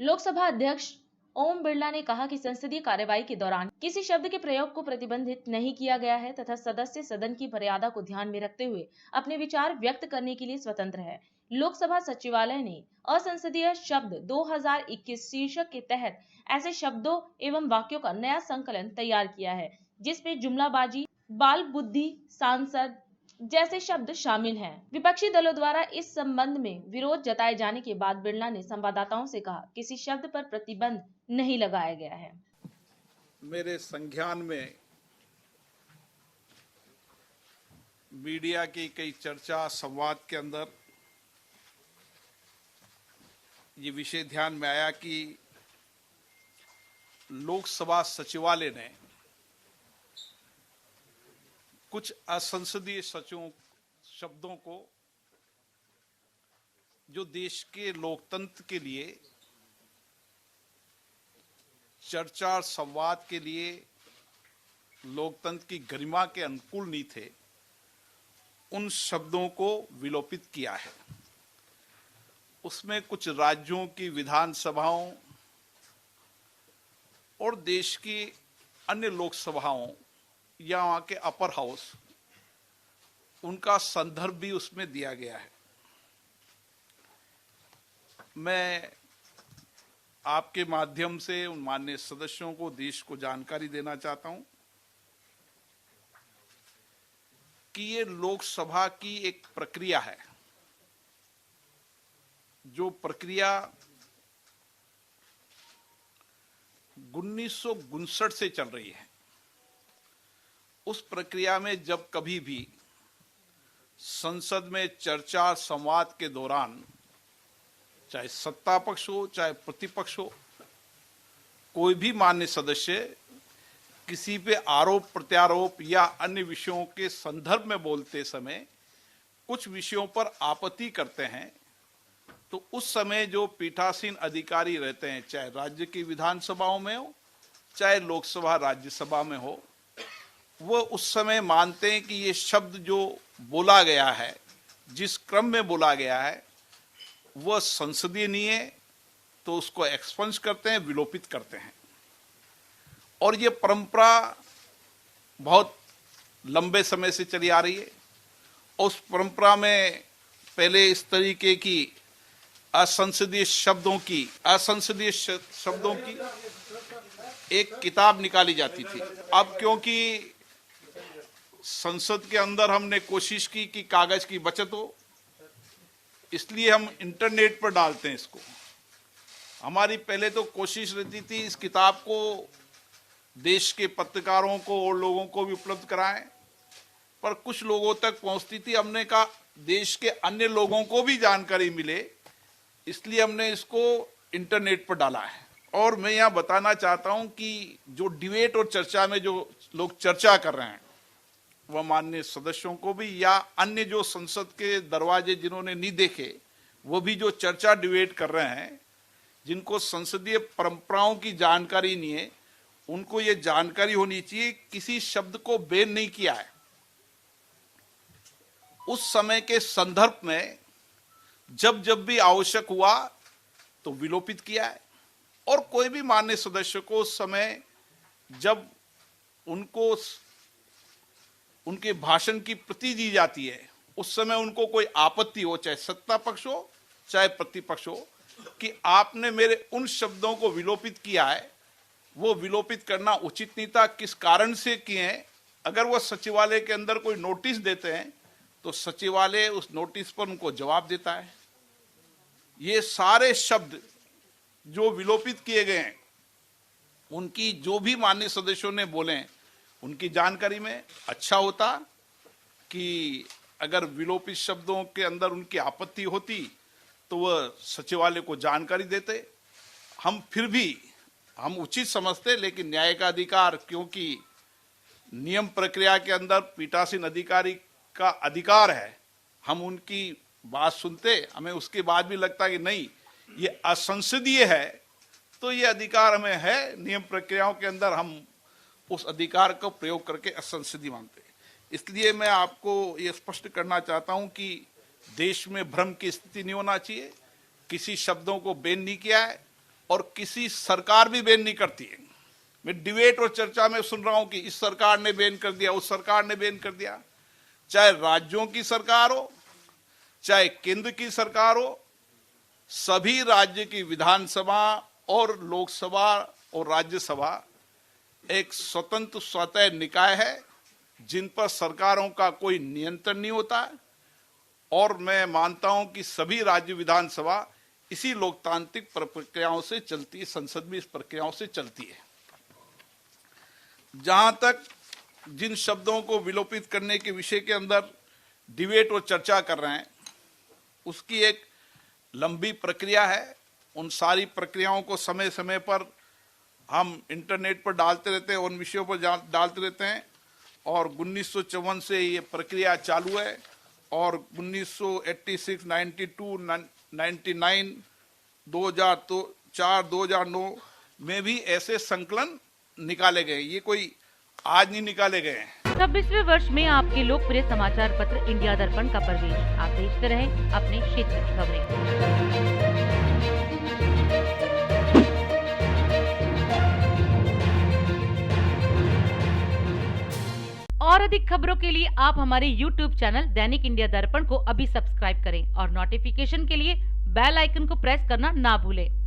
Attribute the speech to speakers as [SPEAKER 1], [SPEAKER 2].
[SPEAKER 1] लोकसभा अध्यक्ष ओम बिरला ने कहा कि संसदीय कार्यवाही के दौरान किसी शब्द के प्रयोग को प्रतिबंधित नहीं किया गया है तथा सदस्य सदन की मर्यादा को ध्यान में रखते हुए अपने विचार व्यक्त करने के लिए स्वतंत्र है। लोकसभा सचिवालय ने असंसदीय शब्द 2021 शीर्षक के तहत ऐसे शब्दों एवं वाक्यों का नया संकलन तैयार किया है, जिसमें जुमलाबाजी, बाल बुद्धि, सांसद जैसे शब्द शामिल हैं। विपक्षी दलों द्वारा इस संबंध में विरोध जताए जाने के बाद बिरला ने संवाददाताओं से कहा, किसी शब्द पर प्रतिबंध नहीं लगाया गया है।
[SPEAKER 2] मेरे संज्ञान में मीडिया की कई चर्चा संवाद के अंदर ये विषय ध्यान में आया कि लोकसभा सचिवालय ने कुछ असंसदीय शब्दों को जो देश के लोकतंत्र के लिए, चर्चा और संवाद के लिए, लोकतंत्र की गरिमा के अनुकूल नहीं थे, उन शब्दों को विलोपित किया है। उसमें कुछ राज्यों की विधानसभाओं और देश की अन्य लोकसभाओं या वहाँ के अपर हाउस, उनका संदर्भ भी उसमें दिया गया है। मैं आपके माध्यम से उन माननीय सदस्यों को, देश को जानकारी देना चाहता हूं कि ये लोकसभा की एक प्रक्रिया है, जो प्रक्रिया 1959 से चल रही है। उस प्रक्रिया में जब कभी भी संसद में चर्चा संवाद के दौरान, चाहे सत्ता पक्ष हो चाहे प्रतिपक्ष हो, कोई भी मान्य सदस्य किसी पे आरोप प्रत्यारोप या अन्य विषयों के संदर्भ में बोलते समय कुछ विषयों पर आपत्ति करते हैं, तो उस समय जो पीठासीन अधिकारी रहते हैं, चाहे राज्य की विधानसभाओं में हो चाहे लोकसभा राज्यसभा में हो, वो उस समय मानते हैं कि ये शब्द जो बोला गया है, जिस क्रम में बोला गया है, वह संसदीय नहीं है, तो उसको एक्सपंज करते हैं, विलोपित करते हैं। और ये परंपरा बहुत लंबे समय से चली आ रही है। उस परंपरा में पहले इस तरीके की असंसदीय शब्दों की एक किताब निकाली जाती थी। अब क्योंकि संसद के अंदर हमने कोशिश की कि कागज की बचत हो, इसलिए हम इंटरनेट पर डालते हैं इसको। हमारी पहले तो कोशिश रहती थी इस किताब को देश के पत्रकारों को और लोगों को भी उपलब्ध कराएं, पर कुछ लोगों तक पहुंचती थी। हमने कहा देश के अन्य लोगों को भी जानकारी मिले, इसलिए हमने इसको इंटरनेट पर डाला है। और मैं यहाँ बताना चाहता हूँ कि जो डिबेट और चर्चा में जो लोग चर्चा कर रहे हैं, वह माननीय सदस्यों को भी या अन्य जो संसद के दरवाजे जिन्होंने नहीं देखे, वो भी जो चर्चा डिबेट कर रहे हैं, जिनको संसदीय परंपराओं की जानकारी नहीं है, उनको ये जानकारी होनी चाहिए किसी शब्द को बैन नहीं किया है। उस समय के संदर्भ में जब जब भी आवश्यक हुआ तो विलोपित किया है। और कोई भी मान्य सदस्य को उस समय जब उनको उनके भाषण की प्रति दी जाती है, उस समय उनको कोई आपत्ति हो, चाहे सत्ता पक्ष हो चाहे प्रतिपक्ष हो, कि आपने मेरे उन शब्दों को विलोपित किया है, वो विलोपित करना उचित नहीं था, किस कारण से किए हैं। अगर वह सचिवालय के अंदर कोई नोटिस देते हैं तो सचिवालय उस नोटिस पर उनको जवाब देता है। ये सारे शब्द जो विलोपित किए गए हैं, उनकी जो भी मान्य सदस्यों ने बोले हैं, उनकी जानकारी में अच्छा होता कि अगर विलोपित शब्दों के अंदर उनकी आपत्ति होती तो वह सचिवालय को जानकारी देते। हम उचित समझते, लेकिन न्याय का अधिकार, क्योंकि नियम प्रक्रिया के अंदर पीठासीन अधिकारी का अधिकार है, हम उनकी बात सुनते। हमें उसके बाद भी लगता कि नहीं, ये असंसदीय है, तो ये अधिकार हमें है, नियम प्रक्रियाओं के अंदर हम उस अधिकार का प्रयोग करके असंसदीय मानते हैं। इसलिए मैं आपको ये स्पष्ट करना चाहता हूं कि देश में भ्रम की स्थिति नहीं होना चाहिए। किसी शब्दों को बैन नहीं किया है और किसी सरकार भी बैन नहीं करती है। मैं डिबेट और चर्चा में सुन रहा हूं कि इस सरकार ने बैन कर दिया, उस सरकार ने बैन कर दिया। चाहे राज्यों की सरकार हो, चाहे केंद्र की सरकार हो, सभी राज्य की विधानसभा और लोकसभा और राज्यसभा एक स्वतंत्र स्वतः निकाय है जिन पर सरकारों का कोई नियंत्रण नहीं होता है। और मैं मानता हूं कि सभी राज्य विधानसभा इसी लोकतांत्रिक प्रक्रियाओं से चलती है, संसद भी इस प्रक्रियाओं से चलती है। जहां तक जिन शब्दों को विलोपित करने के विषय के अंदर डिबेट और चर्चा कर रहे हैं, उसकी एक लंबी प्रक्रिया है। उन सारी प्रक्रियाओं को समय समय पर हम इंटरनेट पर डालते रहते हैं, उन विषयों पर डालते रहते हैं। और 1954 से ये प्रक्रिया चालू है और 1986, 92, 99, 2004, 2009 में भी ऐसे संकलन निकाले गए। ये कोई आज नहीं निकाले गए हैं।
[SPEAKER 3] 26वें वर्ष में आपके लोकप्रिय समाचार पत्र इंडिया दर्पण का प्रवेश। आप देखते रहें अपने क्षेत्र की खबरें। और अधिक खबरों के लिए आप हमारे YouTube चैनल दैनिक इंडिया दर्पण को अभी सब्सक्राइब करें और नोटिफिकेशन के लिए बेल आइकन को प्रेस करना ना भूलें।